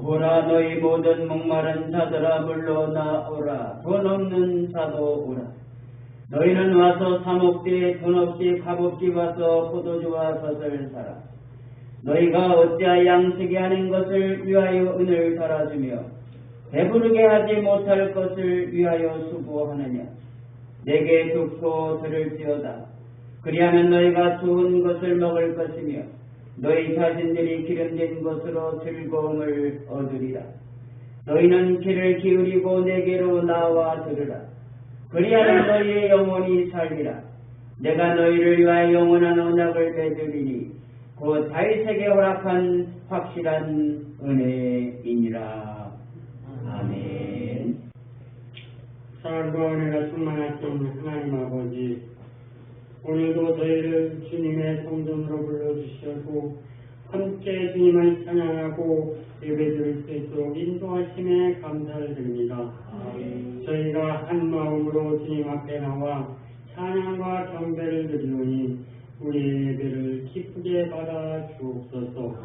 오라 너희 모든 목마른 자들아 물러 나오라. 돈 없는 자도 오라. 너희는 와서 사 먹되 돈 없이 값없이 와서 포도주와 젖을 사라. 너희가 어찌하여 양식이 아닌 것을 위하여 은을 달아주며 배부르게 하지 못할 것을 위하여 수고하느냐. 내게 듣고 들을지어다. 그리하면 너희가 좋은 것을 먹을 것이며 너희 자신들이 기름진 것으로 즐거움을 얻으리라. 너희는 귀를 기울이고 내게로 나와 들으라. 그리하면 너희의 영혼이 살리라. 내가 너희를 위하여 영원한 언약을 맺으리니 곧 다윗에게 허락한 확실한 은혜이니라. 아멘. 사랑과 은혜가 충만하신 하나님 아버지, 오늘도 저희를 주님의 성전으로 불러주시고 함께 주님을 찬양하고 예배드릴 수 있도록 인도하심에 감사를 드립니다. 저희가 한 마음으로 주님 앞에 나와 찬양과 경배를 드리노니 우리의 예배를 기쁘게 받아 주옵소서.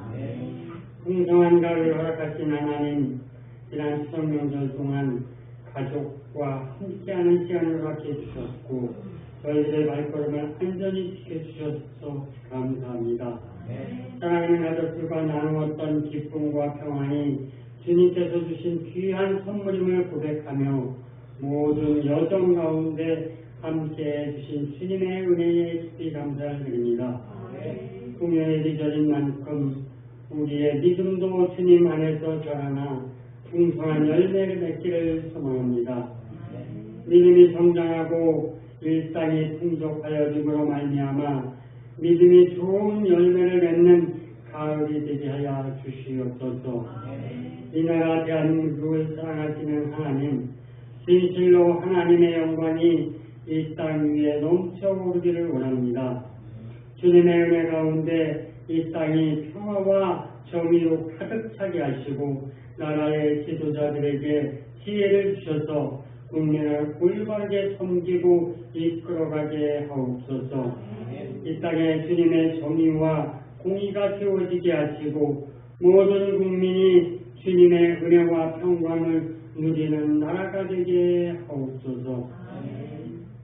풍성한 가을을 허락하신 하나님, 지난 추석 명절 동안 가족과 함께하는 시간을 허락해 주셨고 저희들의 발걸음을 안전히 지켜주셔서 감사합니다. 사랑하는 가족들과 나누었던 기쁨과 평안이 주님께서 주신 귀한 선물임을 고백하며 모든 여정 가운데 함께해 주신 주님의 은혜에 깊이 감사를 드립니다. 풍요의 계절인 만큼 우리의 믿음도 주님 안에서 자라나 풍성한 열매를 맺기를 소망합니다. 믿음이 성장하고 일상이 풍족하여짐으로 말미암아 믿음이 좋은 열매를 맺는 가을이 되게 하여 주시옵소서. 이 나라 대한민국을 사랑하시는 하나님, 진실로 하나님의 영광이 이 땅 위에 넘쳐오르기를 원합니다. 주님의 은혜 가운데 이 땅이 평화와 정의로 가득 차게 하시고 나라의 지도자들에게 지혜를 주셔서 국민을 올바르게 섬기고 이끌어가게 하옵소서. 이 땅에 주님의 정의와 공의가 세워지게 하시고 모든 국민이 주님의 은혜와 평강을 누리는 나라가 되게 하옵소서.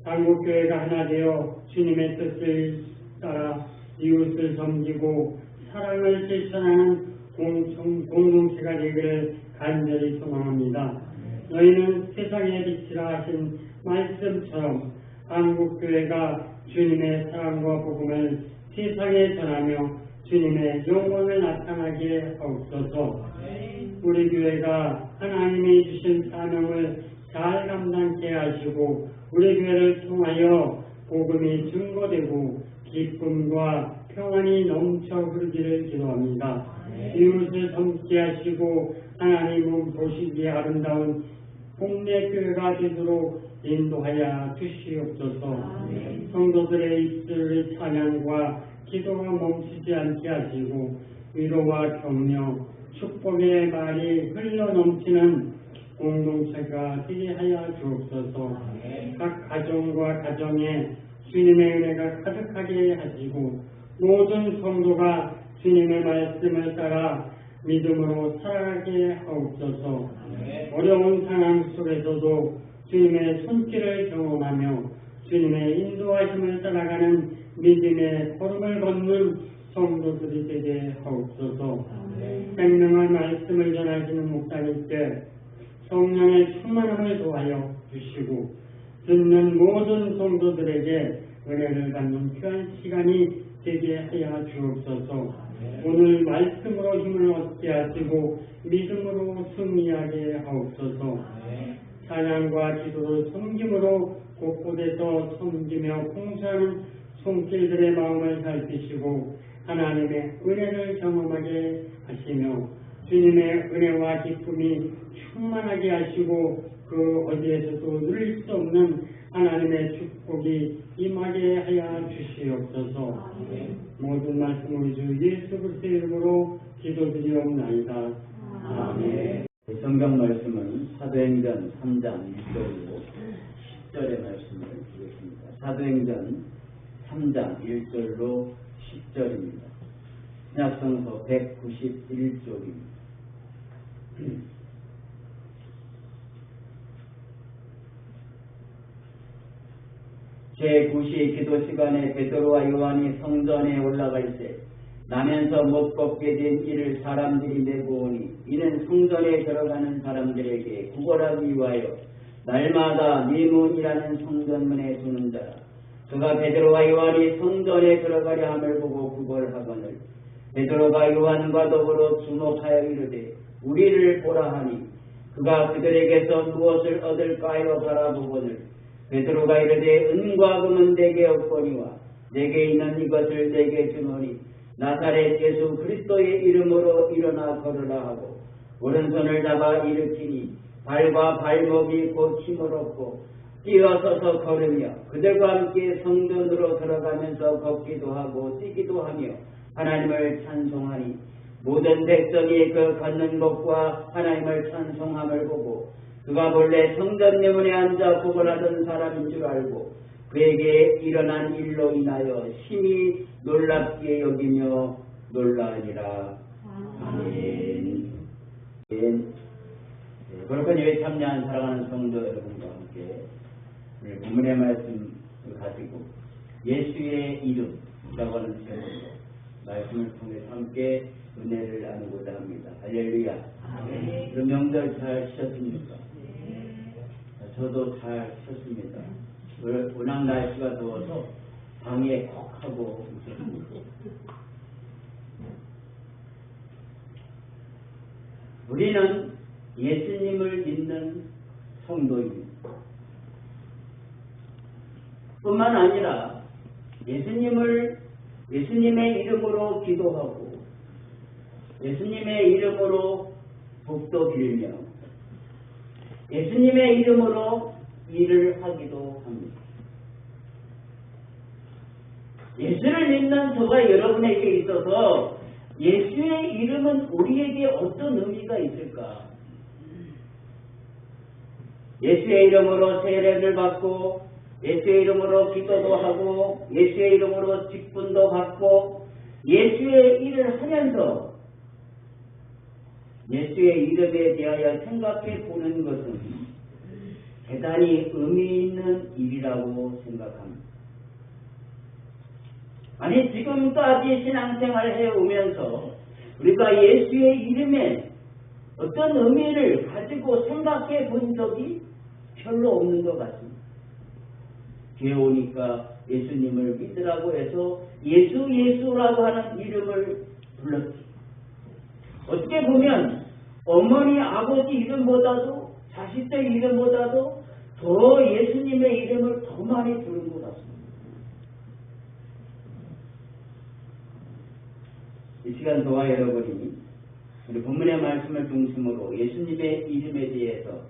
한국교회가 하나 되어 주님의 뜻을 따라 이웃을 섬기고 사랑을 실천하는 공동체가 되기를 간절히 소망합니다. 너희는 세상의 빛이라 하신 말씀처럼 한국교회가 주님의 사랑과 복음을 세상에 전하며 주님의 영광을 나타나게 하옵소서. 우리 교회가 하나님이 주신 사명을 잘 감당케 하시고 우리 교회를 통하여 복음이 증거되고 기쁨과 평안이 넘쳐 흐르기를 기도합니다. 이웃을 섬기게 하시고 하나님은 보시기에 아름다운 복내교회가 되도록 인도하여 주시옵소서. 성도들의 입술의 찬양과 기도가 멈추지 않게 하시고 위로와 격려, 축복의 말이 흘러넘치는 공동체가 되게 하여 주옵소서. 각 가정과 가정에 주님의 은혜가 가득하게 하시고 모든 성도가 주님의 말씀을 따라 믿음으로 살아가게 하옵소서. 어려운 상황 속에서도 주님의 손길을 경험하며 주님의 인도하심을 따라가는 믿음의 걸음을 걷는 성도들이 되게 하옵소서. 생명의 말씀을 전하시는 목사님께 성령의 충만함을 도하여 주시고 듣는 모든 성도들에게 은혜를 받는 귀한 시간이 되게 하여 주옵소서. 오늘 말씀으로 힘을 얻게 하시고 믿음으로 승리하게 하옵소서. 찬양과 기도로 섬김으로 곳곳에서 섬기며 봉사하는 손길들의 마음을 살피시고 하나님의 은혜를 경험하게 하시며 주님의 은혜와 기쁨이 충만하게 하시고 그 어디에서도 누릴 수 없는 하나님의 축복이 임하게 하여 주시옵소서. 모든 말씀 우리 주 예수 그리스도의 이름으로 기도드리옵나이다. 아멘. 성경 말씀은 사도행전 3장 1절로 10절의 말씀을 드리겠습니다. 사도행전 3장 1절로 10절입니다. 신약성서 191쪽입니다. 제9시 기도 시간에 베드로와 요한이 성전에 올라갈 때 나면서 못 걷게 된 이를 사람들이 내보오니 이는 성전에 들어가는 사람들에게 구걸하기 위하여 날마다 미문이라는 성전문에 두는 자라. 그가 베드로와 요한이 성전에 들어가려 함을 보고 구걸하거늘 베드로가 요한과 더불어 주목하여 이르되 우리를 보라 하니 그가 그들에게서 무엇을 얻을까요 바라보거늘 베드로가 이르되 은과 금은 내게 없거니와 내게 있는 이것을 내게 주노니 나사렛 예수 그리스도의 이름으로 일어나 걸으라 하고 오른손을 잡아 일으키니 발과 발목이 곧 힘을 얻고 뛰어서서 걸으며 그들과 함께 성전으로 들어가면서 걷기도 하고 뛰기도 하며 하나님을 찬송하니 모든 백성이 그 걷는 것과 하나님을 찬송함을 보고 그가 본래 성전 내문에 앉아 구걸하던 사람인 줄 알고 그에게 일어난 일로 인하여 심히 놀랍게 여기며 놀라니라. 아멘. 그렇군요. 참여한 사랑하는 성도 여러분과 함께 오늘 본문의 말씀을 가지고 예수의 이름이라고 하는 제목으로 말씀을 통해 함께 은혜를 나누고자 합니다. 할렐루야. 아멘. 그럼 명절 잘 쉬었습니까? 저도 잘 쉬었습니다. 워낙 날씨가 더워서 방에 콕 하고 있었습니다. 우리는 예수님을 믿는 성도입니다. 뿐만 아니라 예수님의 이름으로 기도하고 예수님의 이름으로 복도 빌며 예수님의 이름으로 일을 하기도 합니다. 예수를 믿는 저가 여러분에게 있어서 예수의 이름은 우리에게 어떤 의미가 있을까? 예수의 이름으로 세례를 받고 예수의 이름으로 기도도 하고 예수의 이름으로 직분도 받고 예수의 일을 하면서 예수의 이름에 대하여 생각해 보는 것은 대단히 의미 있는 일이라고 생각합니다. 아니 지금까지 신앙생활을 해오면서 우리가 예수의 이름에 어떤 의미를 가지고 생각해 본 적이 별로 없는 것 같습니다. 교회 오니까 예수님을 믿으라고 해서 예수라고 하는 이름을 불렀지. 어떻게 보면 어머니 아버지 이름보다도 자식들 이름보다도 더 예수님의 이름을 더 많이 부른 것 같습니다. 이 시간 저와 여러분이 우리 본문의 말씀을 중심으로 예수님의 이름에 대해서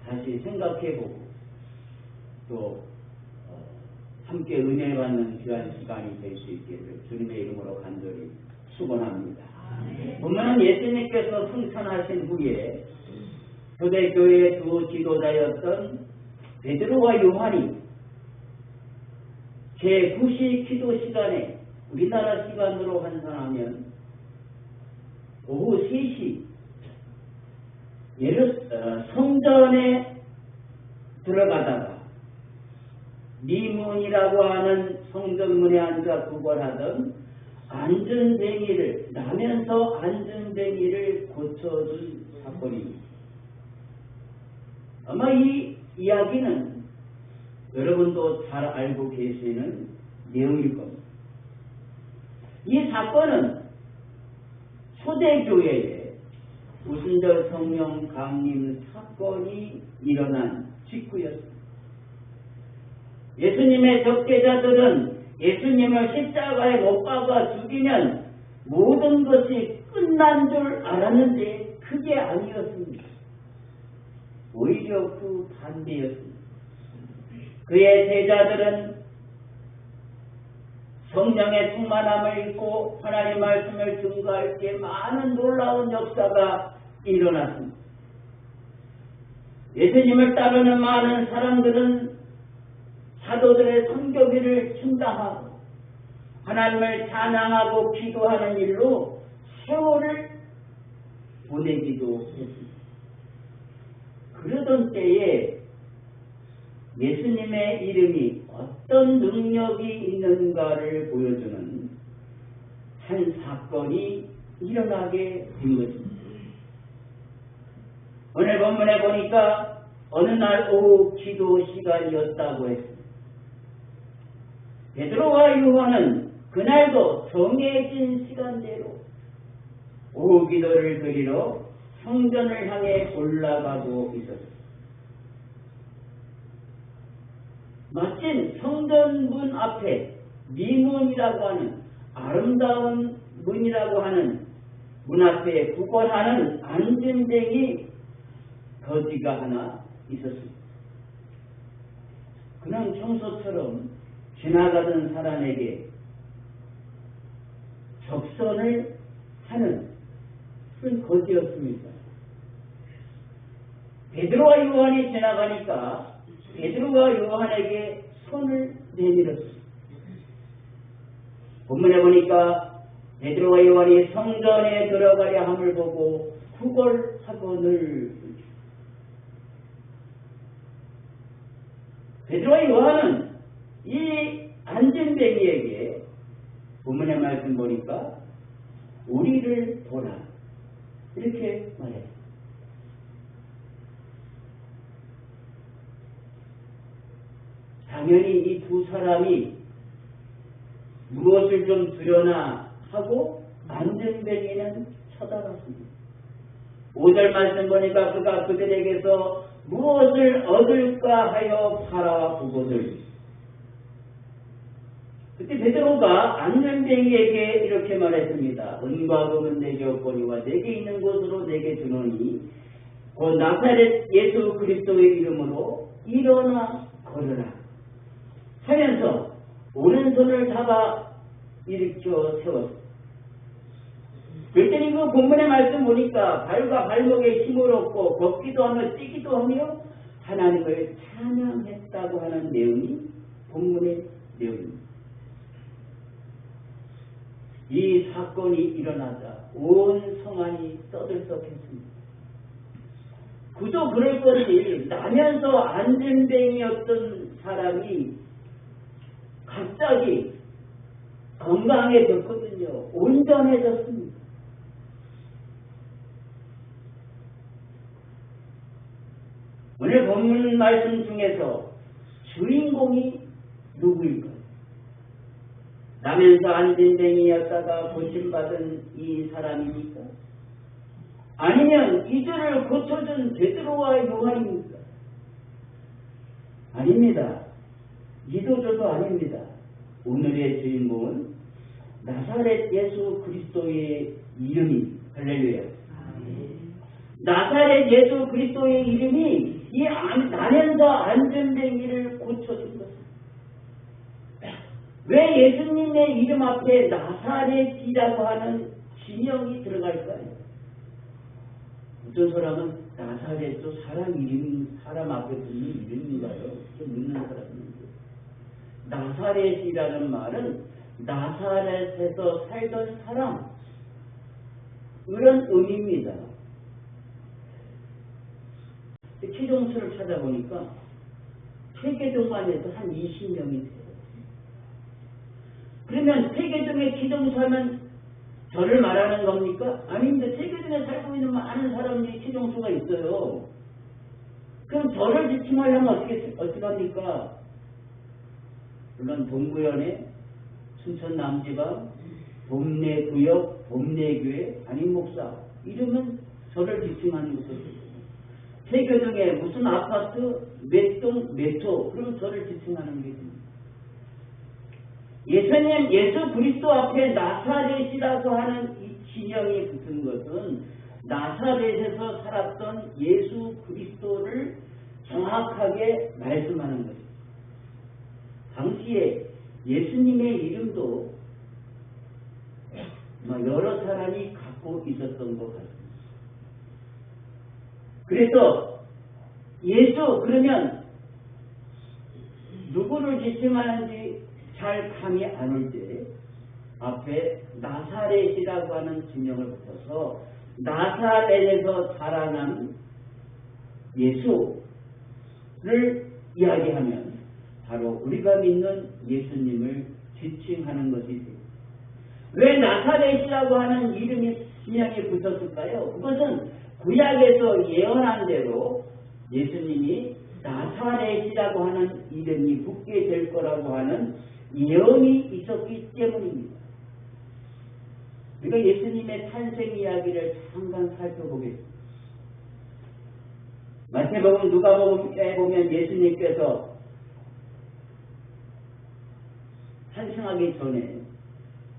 다시 생각해보고 또 함께 은혜 받는 귀한 시간이 될 수 있기를 주님의 이름으로 간절히 축원합니다. 본문은 예수님께서 승천하신 후에 초대교회의 두 지도자였던 베드로와 요한이 제9시 기도 시간에 우리나라 시간으로 환산하면 오후 3시 성전에 들어가다가 미문이라고 하는 성전문에 앉아 구걸하던 안전뱅이를 나면서 안전뱅이를 고쳐준 사건입니다. 아마 이 이야기는 여러분도 잘 알고 계시는 내용일 겁니다. 이 사건은 초대교회에 우순절 성령 강림 사건이 일어난 직후였습니다. 예수님의 적대자들은 예수님을 십자가에 못 박아 죽이면 모든 것이 끝난 줄 알았는데 그게 아니었습니다. 오히려 그 반대였습니다. 그의 제자들은 성령의 충만함을 입고 하나님의 말씀을 증거할 때 많은 놀라운 역사가 일어났습니다. 예수님을 따르는 많은 사람들은 사도들의 선교비를 충당하고 하나님을 찬양하고 기도하는 일로 세월을 보내기도 했습니다. 그러던 때에 예수님의 이름이 어떤 능력이 있는가를 보여주는 한 사건이 일어나게 된 것입니다. 오늘 본문에 보니까 어느 날 오후 기도 시간이었다고 했습니다. 베드로와 요한은 그날도 정해진 시간대로 오후 기도를 드리러 성전을 향해 올라가고 있었습니다. 마침 성전 문 앞에 미문이라고 하는 아름다운 문이라고 하는 문 앞에 구걸하는 안전뱅이 거지가 하나 있었습니다. 그는 평소처럼 지나가던 사람에게 접선을 하는 그런 거지였습니다. 베드로와 요한이 지나가니까 베드로와 요한에게 손을 내밀었습니다. 본문에 보니까 베드로와 요한이 성전에 들어가려 함을 보고 구걸하거늘 베드로와 요한은 이 안전뱅이에게 본문의 말씀 보니까 우리를 보라 이렇게 말해요. 당연히 이 두 사람이 무엇을 좀 두려나 하고 안전뱅이는 쳐다봤습니다. 5절 말씀 보니까 그가 그들에게서 무엇을 얻을까 하여 바라보거늘 그때 베드로가 안전뱅이에게 이렇게 말했습니다. 은과 금은 내게 없거니와 내게 있는 곳으로 내게 주노니 곧 나사렛 예수 그리스도의 이름으로 일어나 걸으라 하면서 오른손을 잡아 일으켜 세웠습니다. 그랬더니 그 본문의 말씀 보니까 발과 발목에 힘을 얻고 걷기도 하며 뛰기도 하며 하나님을 찬양했다고 하는 내용이 본문의 내용입니다. 이 사건이 일어나자 온 성안이 떠들썩했습니다. 그저 그럴 것이 나면서 안전뱅이였던 사람이 갑자기 건강해졌거든요. 온전해졌습니다. 오늘 본문 말씀 중에서 주인공이 누구일까요? 나면서 안전뱅이였다가 고침받은 이 사람입니까? 아니면 이들을 고쳐준 베드로와 요한입니까? 아닙니다. 이도저도 아닙니다. 오늘의 주인공은 나사렛 예수 그리스도의 이름이 할렐루야. 나사렛 예수 그리스도의 이름이 이 나면서 안전뱅이를 고쳐준 것입니다. 왜 예수님의 이름 앞에 나사렛이라고 하는 지명이 들어갈까요? 어떤 사람은 나사렛도 사람 앞에 붙는 이름인가요? 좀 묻는 사람인데 나사렛이라는 말은 나사렛에서 살던 사람 이런 의미입니다. 기종수를 찾아보니까 세계종만 해도 한 20명이 돼요. 그러면 세계종의 기종수하면 저를 말하는 겁니까? 아닙니다. 세계중에 살고 있는 많은 사람들이 기종수가 있어요. 그럼 저를 지칭하려면 어떻게 합니까? 물론 동구현의 순천 남지방 봄내구역 봄내교회 담임 목사 이름은 저를 지칭하는 것이죠. 세계중에 무슨 아파트 몇 동 몇 호 그러면 저를 지칭하는 게 됩니다. 예수님 예수 그리스도 앞에 나사렛이라고 하는 이 지명이 붙은 것은 나사렛에서 살았던 예수 그리스도를 정확하게 말씀하는 것입니다. 당시에 예수님의 이름도 여러 사람이 갖고 있었던 것 같습니다. 그래서 예수 그러면 누구를 지칭하는지 잘 감이 안 올 때 앞에 나사렛이라고 하는 지명을 붙여서 나사렛에서 살아난 예수를 이야기하면 바로 우리가 믿는 예수님을 지칭하는 것이 됩니다. 왜 나사렛이라고 하는 이름이 신약에 붙었을까요? 그것은 구약에서 예언한 대로 예수님이 나사렛이라고 하는 이름이 붙게 될 거라고 하는 예언이 있었기 때문입니다. 우리가 예수님의 탄생 이야기를 잠깐 살펴보겠습니다. 마태복음, 누가복음에 보면 예수님께서 탄생하기 전에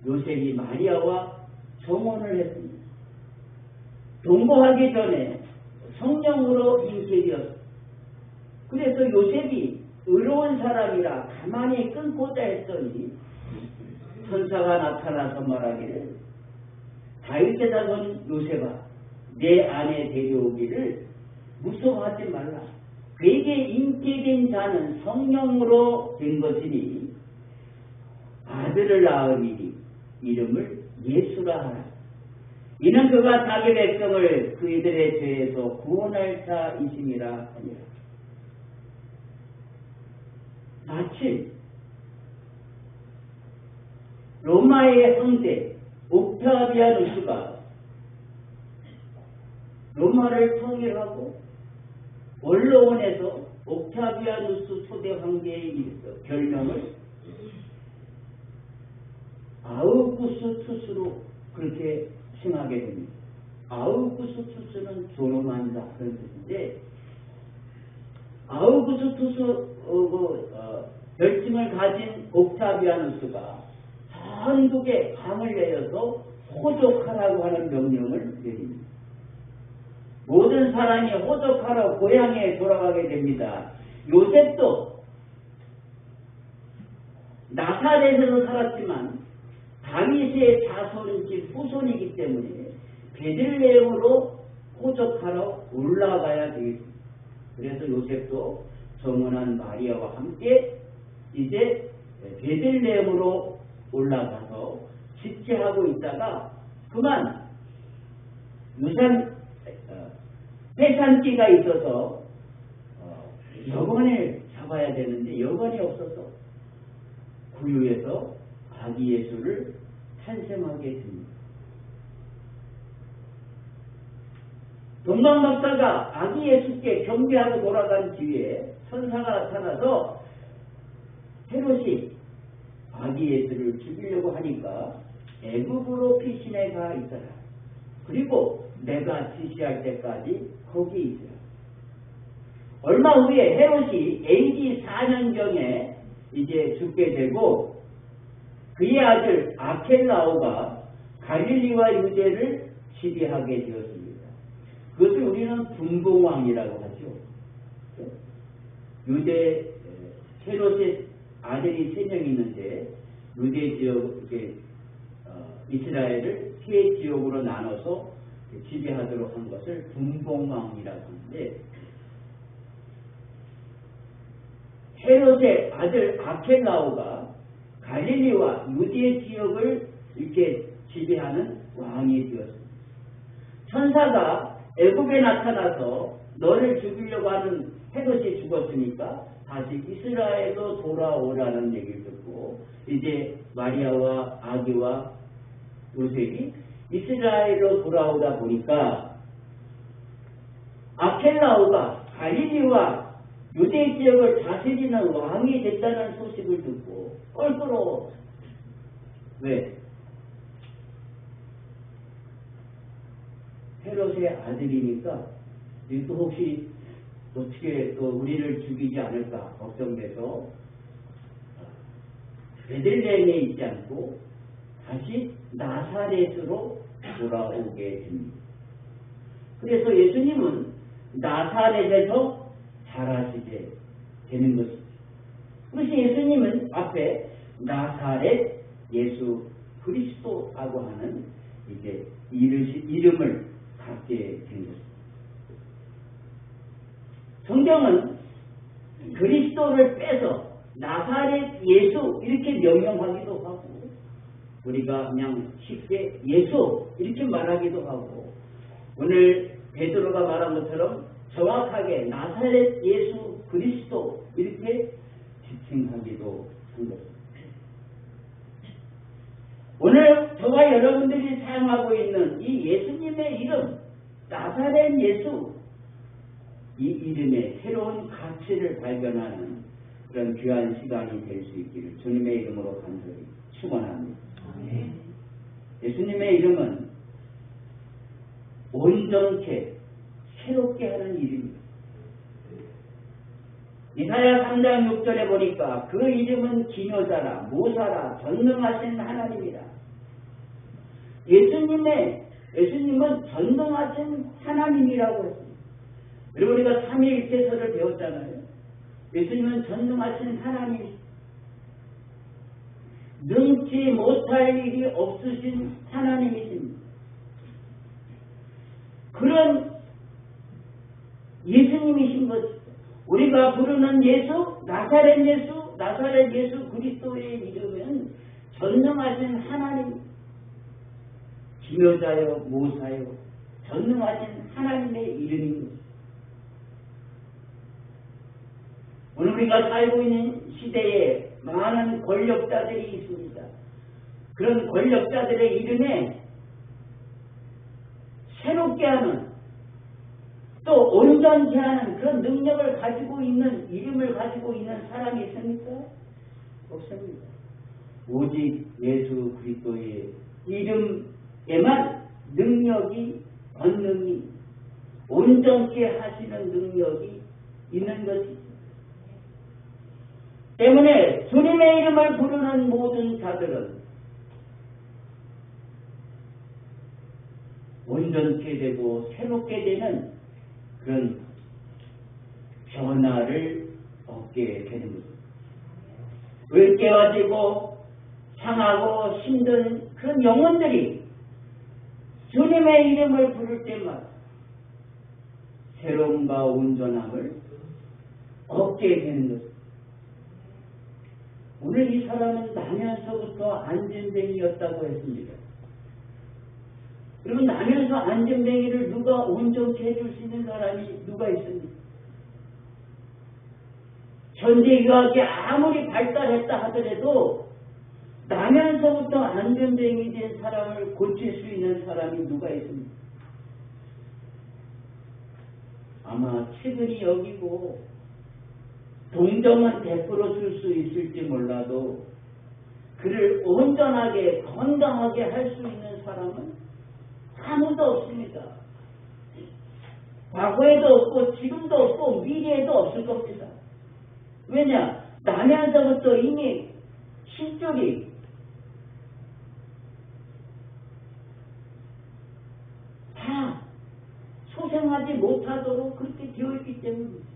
요셉이 마리아와 정혼을 했습니다. 동거하기 전에 성령으로 잉태되었습니다. 그래서 요셉이 의로운 사람이라 가만히 끊고자 했더니 천사가 나타나서 말하기를 다윗의 자손 요셉아 내 안에 데려오기를 무서워하지 말라. 그에게 잉태된 자는 성령으로 된 것이니 아들을 낳으리니 이름을 예수라 하라. 이는 그가 자기 백성을 그들의 죄에서 구원할 자이심이라 하니라. 마침 로마의 황제 옥타비아누스가 로마를 통일하고 원로원에서 옥타비아누스 초대 황제의 별명을 아우구스투스로 그렇게 칭하게 됩니다. 아우구스투스는 존엄한 자 그런 뜻인데 아우구스투스 별칭을 가진 옥타비아누스가 전국에 강을 내려서 호적하라고 하는 명령을 내립니다. 모든 사람이 호적하러 고향에 돌아가게 됩니다. 요셉도 나사렛에서 살았지만 다윗의 자손이지 후손이기 때문에 베들레헴으로 호적하러 올라가야 되겠습니다. 그래서 요셉도 정혼한 마리아와 함께 이제 베들레헴으로 올라가서 집계하고 있다가 그만 해산기가 있어서 여관을 잡아야 되는데 여관이 없어서 구유에서 아기 예수를 탄생하게 됩니다. 동방박사가 아기 예수께 경배하고 돌아간 뒤에 천사가 나타나서 헤롯이 아기 예수를 죽이려고 하니까 애굽으로 피신해 가 있어라. 그리고 내가 지시할 때까지 거기 있어라. 얼마 후에 헤롯이 AD 4년경에 이제 죽게 되고 그의 아들 아켈라오가 갈릴리와 유대를 지배하게 되었습니다. 그것을 우리는 분봉왕이라고 하죠. 유대 헤롯의 아들이 3명 있는데 유대 지역 이스라엘을 세 지역으로 나눠서 지배하도록 한 것을 분봉왕이라고 하는데 헤롯의 아들 아켈라오가 갈릴리와 유대 지역을 이렇게 지배하는 왕이 되었습니다. 천사가 애굽에 나타나서 너를 죽이려고 하는 헤롯이 죽었으니까 다시 이스라엘로 돌아오라는 얘기를 듣고 이제 마리아와 아기와 요셉이 이스라엘로 돌아오다 보니까 아켈라오가 갈릴리와 유대 지역을 다스리는 왕이 됐다는 소식을 듣고 껄끄러워. 왜? 헤롯의 아들이니까 또 혹시 어떻게 또 우리를 죽이지 않을까 걱정돼서 베들레헴에 있지 않고 다시 나사렛으로 돌아오게 됩니다. 그래서 예수님은 나사렛에서 자라시게 되는 것입니다. 그래서 예수님은 앞에 나사렛 예수 그리스도라고 하는 이제 이름을 갖게 된 것입니다. 성경은 그리스도를 빼서 나사렛 예수 이렇게 명명하기도 하고 우리가 그냥 쉽게 예수 이렇게 말하기도 하고 오늘 베드로가 말한 것처럼 정확하게 나사렛 예수 그리스도 이렇게 지칭하기도 한 것입니다. 오늘 저와 여러분들이 사용하고 있는 이 예수님의 이름, 나사렛 예수, 이 이름의 새로운 가치를 발견하는 그런 귀한 시간이 될 수 있기를 주님의 이름으로 간절히 축원합니다. 예수님의 이름은 온전케 새롭게 하는 이름입니다. 이사야 3장 6절에 보니까 그 이름은 기묘자라 모사라 전능하신 하나님이라. 예수님은 전능하신 하나님이라고 했습니다. 그리고 우리가 삼위일체서를 배웠잖아요. 예수님은 전능하신 하나님, 능치 못할 일이 없으신 하나님이십니다. 그런 예수님이신 것입니다. 우리가 부르는 예수, 나사렛 예수 그리스도의 이름은 전능하신 하나님, 기묘자요 모사요 전능하신 하나님의 이름인 것입니다. 오늘 우리가 살고 있는 시대에 많은 권력자들이 있습니다. 그런 권력자들의 이름에 새롭게 하는 또 온전케 하는 그런 능력을 가지고 있는 이름을 가지고 있는 사람이 있습니까? 없습니다. 오직 예수 그리스도의 이름에만 능력이 권능이 온전케 하시는 능력이 있는 것입니다. 때문에 주님의 이름을 부르는 모든 자들은 온전케 되고 새롭게 되는 그런 변화를 얻게 되는 것입니다. 으깨어지고 상하고 힘든 그런 영혼들이 주님의 이름을 부를 때마다 새로움과 온전함을 얻게 되는 것입니다. 오늘 이 사람은 나면서부터 안전뱅이였다고 했습니다. 그러면 나면서 안전뱅이를 누가 온전케 해줄 수 있는 사람이 누가 있습니까? 현대의학이 아무리 발달했다 하더라도 나면서부터 안전뱅이 된 사람을 고칠 수 있는 사람이 누가 있습니까? 아마 최근이 여기고 동정은 100% 줄 수 있을지 몰라도 그를 온전하게 건강하게 할 수 있는 사람은 아무도 없습니다. 과거에도 없고 지금도 없고 미래에도 없을 겁니다. 왜냐? 나면서부터 이미 신줄이 다 소생하지 못하도록 그렇게 되어 있기 때문입니다.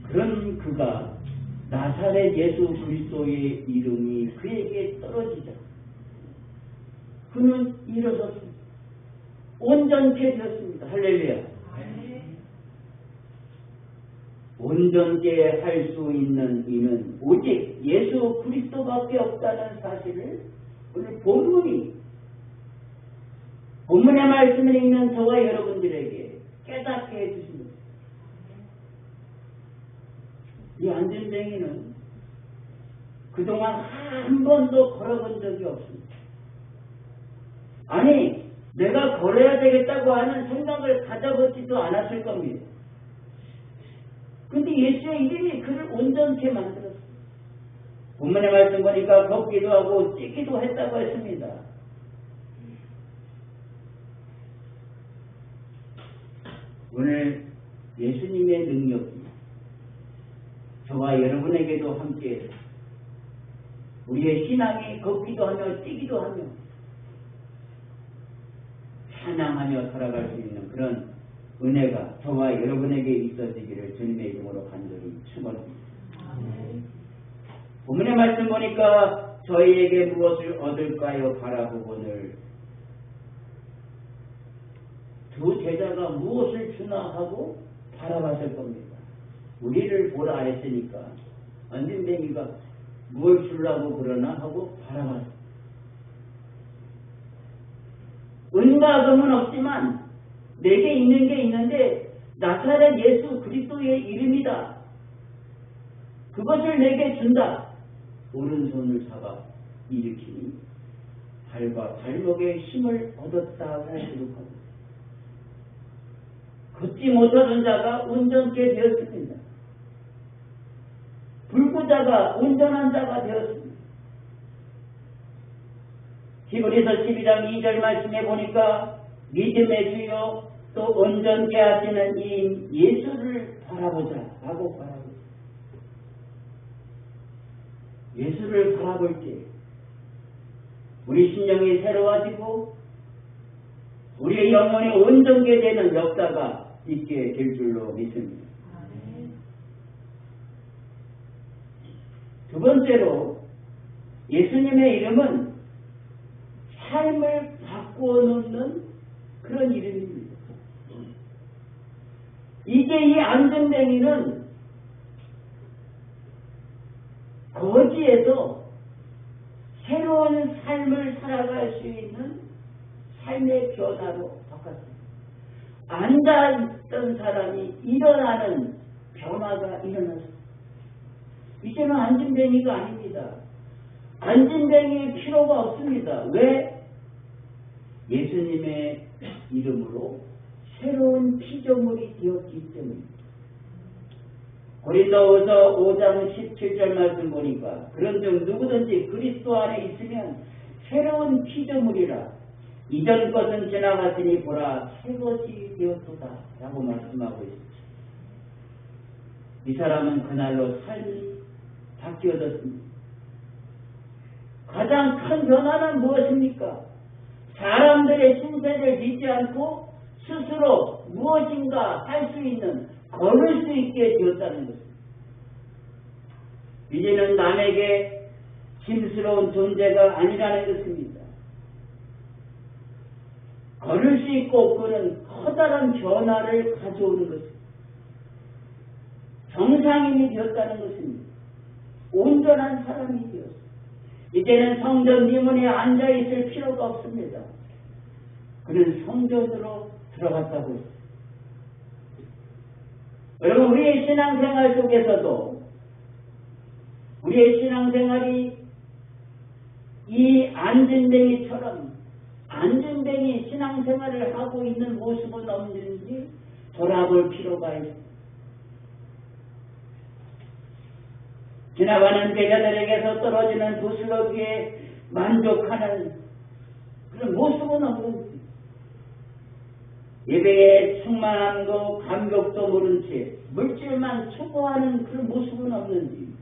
그런 그가 나사렛 예수 그리스도의 이름이 그에게 떨어지자 그는 일어섰습니다. 온전케 되었습니다. 할렐루야. 온전케 할 수 있는 이는 오직 예수 그리스도밖에 없다는 사실을 오늘 본문의 말씀을 읽는 저와 여러분들에게 깨닫게 해주십니다. 이 안전뱅이는 그동안 한 번도 걸어본 적이 없습니다. 아니, 내가 걸어야 되겠다고 하는 생각을 가져보지도 않았을 겁니다. 근데 예수의 이름이 그를 온전케 만들었어요. 본문의 말씀 보니까 걷기도 하고 뛰기도 했다고 했습니다. 오늘 예수님의 능력이 저와 여러분에게도 함께 우리의 신앙이 걷기도 하며 뛰기도 하며 찬양하며 살아갈 수 있는 그런 은혜가 저와 여러분에게 있어지기를 주님의 이름으로 간절히 축원합니다. 본문의 말씀 보니까 저희에게 무엇을 얻을까요? 바라보거늘 두 제자가 무엇을 주나 하고 바라봤을 겁니다. 우리를 보라 했으니까 안전뱅이가 무엇을 주려고 그러나 하고 바라봤습니다. 금과 금은 없지만 내게 있는 게 있는데 나사렛 예수 그리스도의 이름이다. 그것을 내게 준다. 오른손을 잡아 일으키니 발과 발목에 힘을 얻었다고 기록합니다. 걷지 못하던 자가 운전케 되었습니다. 불구자가 운전한 자가 되었습니다. 히브리서 12장 2절 말씀에 보니까 믿음의 주요 또 온전케 하시는 이인 예수를 바라보자 라고 바라보자. 예수를 바라볼 때 우리 심령이 새로워지고 우리의 영혼이 온전케 되는 역사가 있게 될 줄로 믿습니다. 두 번째로 예수님의 이름은 삶을 바꾸어 놓는 그런 이름입니다. 이제 이 안전뱅이는 거지에서 새로운 삶을 살아갈 수 있는 삶의 변화로 바꿨습니다. 앉아있던 사람이 일어나는 변화가 일어났습니다. 이제는 안진뱅이가 아닙니다. 안진뱅이의 필요가 없습니다. 왜? 예수님의 이름으로 새로운 피조물이 되었기 때문입니다. 고린도후서 5장 17절 말씀 보니까 그런즉 누구든지 그리스도 안에 있으면 새로운 피조물이라 이전 것은 지나갔으니 보라 새 것이 되었도다 라고 말씀하고 있습니다. 이 사람은 그날로 삶이 바뀌어졌습니다. 가장 큰 변화는 무엇입니까? 사람들의 신세를 믿지 않고 스스로 무엇인가 할 수 있는 걸을 수 있게 되었다는 것입니다. 이제는 남에게 짐스러운 존재가 아니라는 것입니다. 걸을 수 있고 그는 커다란 변화를 가져오는 것입니다. 정상인이 되었다는 것입니다. 온전한 사람이 되었습니다. 이제는 성전 미문에 앉아있을 필요가 없습니다. 그는 성전으로 들어갔다고 했습니다. 여러분 우리의 신앙생활 속에서도 우리의 신앙생활이 이 안진뱅이처럼 안진뱅이 신앙생활을 하고 있는 모습은 없는지 돌아볼 필요가 있습니다. 지나가는 제자들에게서 떨어지는 도시락에 만족하는 그런 모습은 없는지 예배에 충만함도 감격도 모른 채 물질만 추구하는 그런 모습은 없는지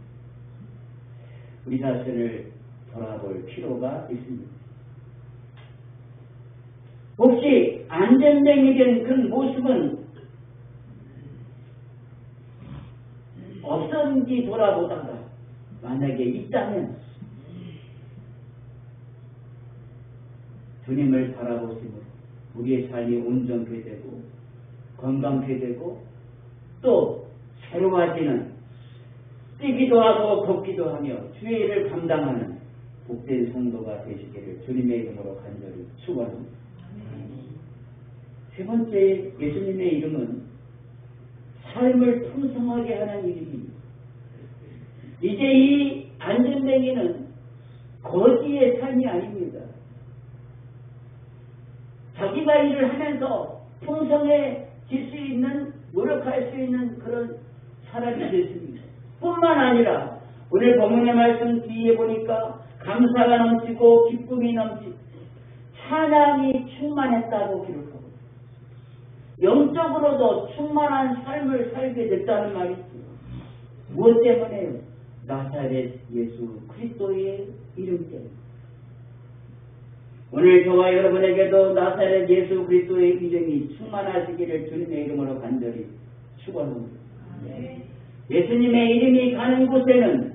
우리 자신을 돌아볼 필요가 있습니다. 혹시 안전뱅이 된 그런 모습은 없었는지 돌아보다가 만약에 있다면 주님을 바라보심으로 우리의 삶이 온전케 되고 건강케 되고 또 새로워지는 뛰기도 하고 걷기도 하며 주의 일을 감당하는 복된 성도가 되시기를 주님의 이름으로 간절히 축원합니다. 세 번째 예수님의 이름은 삶을 풍성하게 하는 이름입니다. 이제 이 안전뱅이는 거지의 삶이 아닙니다. 자기가 일을 하면서 풍성해질 수 있는 노력할 수 있는 그런 사람이 됐습니다. 뿐만 아니라 오늘 본문의 말씀 뒤에 보니까 감사가 넘치고 기쁨이 넘치고 찬양이 충만했다고 기록하고 영적으로도 충만한 삶을 살게 됐다는 말이죠. 무엇 때문에요? 나사렛 예수 그리스도의 이름 때문에. 오늘 저와 여러분에게도 나사렛 예수 그리스도의 이름이 충만하시기를 주님의 이름으로 간절히 축원합니다. 예수님의 이름이 가는 곳에는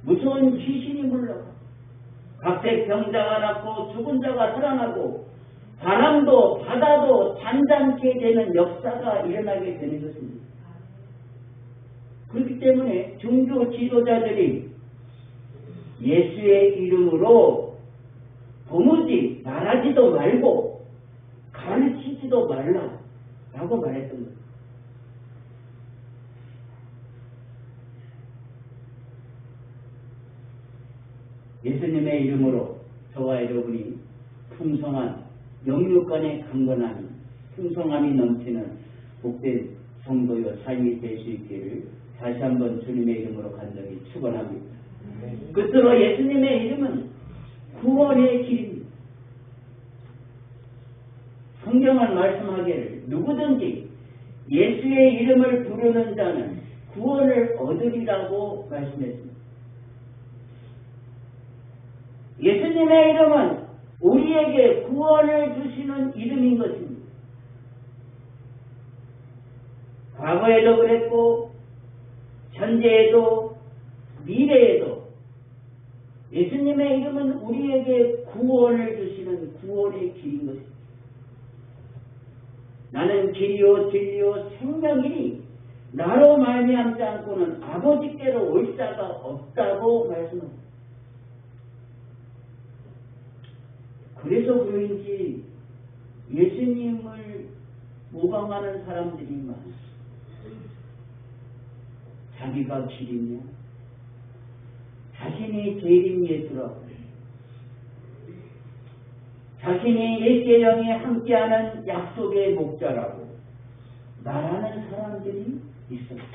무서운 귀신이 물러가 각색 병자가 낫고 죽은 자가 살아나고 바람도 바다도 잔잔케 되는 역사가 일어나게 되는 것입니다. 그렇기 때문에 종교 지도자들이 예수의 이름으로 도무지 말하지도 말고 가르치지도 말라 라고 말했던 거예요. 예수님의 이름으로 저와 여러분이 풍성한 영육간의 강건함이 풍성함이 넘치는 복된 성도요 삶이 될 수 있기를 다시 한번 주님의 이름으로 간절히 축원합니다. 끝으로 예수님의 이름은 구원의 길입니다. 성경은 말씀하기를 누구든지 예수의 이름을 부르는 자는 구원을 얻으리라고 말씀했습니다. 예수님의 이름은 우리에게 구원을 주시는 이름인 것입니다. 과거에도 그랬고 현재에도 미래에도 예수님의 이름은 우리에게 구원을 주시는 구원의 길인 것입니다. 나는 길이요 진리요 생명이니 나로 말미암지 않고는 아버지께로 올 자가 없다고 말씀합니다. 그래서 그런지 예수님을 모방하는 사람들이 많습니다. 자기가 길이며 자신이 재림 예수라고 자신이 예수의 영이 함께하는 약속의 목자라고 말하는 사람들이 있습니다.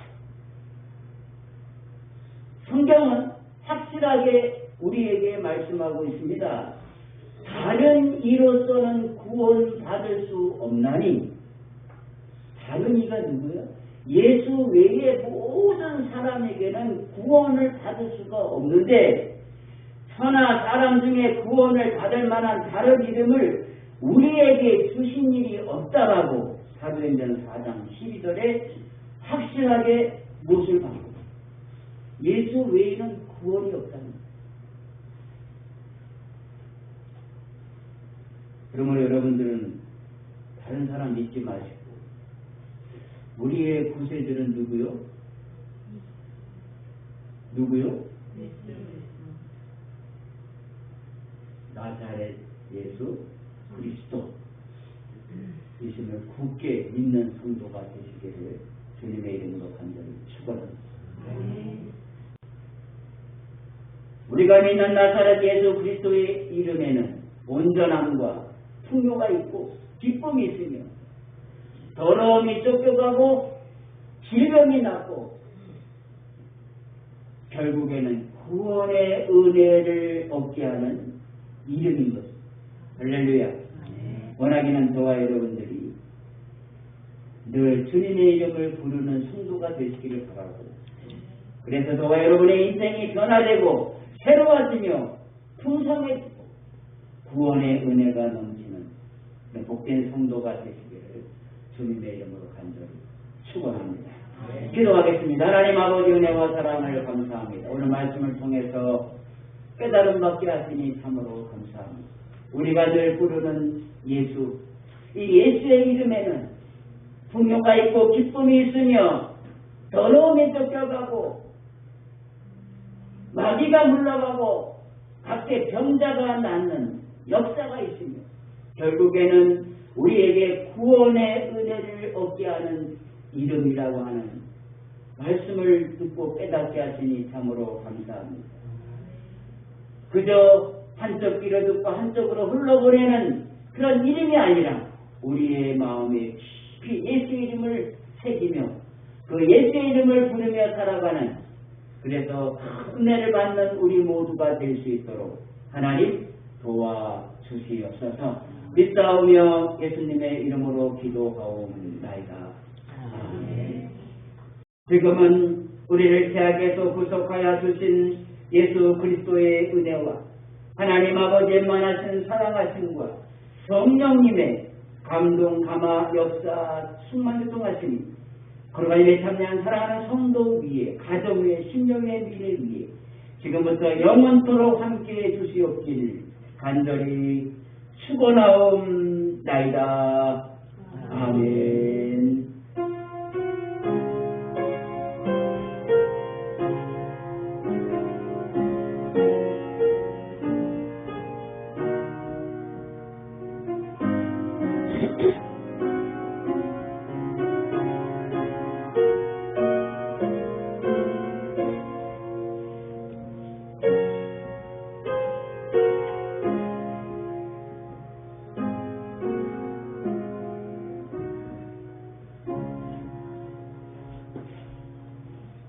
성경은 확실하게 우리에게 말씀하고 있습니다. 다른 이로서는 구원받을 수 없나니 다른 이가 누구야? 예수 외의 모든 사람에게는 구원을 받을 수가 없는데 천하 사람 중에 구원을 받을 만한 다른 이름을 우리에게 주신 일이 없다라고 사도행전 4장 12절에 확실하게 못을 받고 예수 외에는 구원이 없답니다. 그러므로 여러분들은 다른 사람 믿지 마시고 우리의 구세주는 누구요? 누구요? 나사렛 예수 그리스도 이심을 굳게 믿는 성도가 되시기를 주님의 이름으로 간절히 축원합니다. 우리가 믿는 나사렛 예수 그리스도의 이름에는 온전함과 풍요가 있고 기쁨이 있으며 더러움이 쫓겨가고 질병이 낫고 결국에는 구원의 은혜를 얻게 하는 이름인 것입니다. 할렐루야. 원하기는 저와 여러분들이 늘 주님의 이름을 부르는 성도가 되시기를 바라고 그래서 저와 여러분의 인생이 변화되고 새로워지며 풍성해지고 구원의 은혜가 넘치는 복된 성도가 되시기를 주님의 이름으로 간절히 축원합니다. 기도하겠습니다. 하나님 아버지 은혜와 사랑을 감사합니다. 오늘 말씀을 통해서 깨달음 받게 하시니 참으로 감사합니다. 우리가 늘 부르는 예수, 이 예수의 이름에는 풍요가 있고 기쁨이 있으며 더러움이 쫓겨가고 마귀가 물러가고 각계 병자가 낫는 역사가 있으며 결국에는 우리에게 구원의 은혜를 얻게 하는 이름이라고 하는 말씀을 듣고 깨닫게 하시니 참으로 감사합니다. 그저 한쪽 귀로 듣고 한쪽으로 흘러보내는 그런 이름이 아니라 우리의 마음에 깊이 예수 이름을 새기며 그 예수 이름을 부르며 살아가는 그래서 은혜를 받는 우리 모두가 될 수 있도록 하나님 도와주시옵소서. 믿사오며 예수님의 이름으로 기도하옵나이다. 아멘. 지금은 우리를 죄악에서 구속하여 주신 예수 그리스도의 은혜와 하나님 아버지의 만하신 사랑하심과 성령님의 감동, 감화, 역사, 충만 교통하심이 거룩하심에 참여한 사랑하는 성도 위에 가정 위에 심령의 미래 위에 지금부터 영원토록 함께해 주시옵기를 간절히 축원하옵나이다. 아멘. 아멘.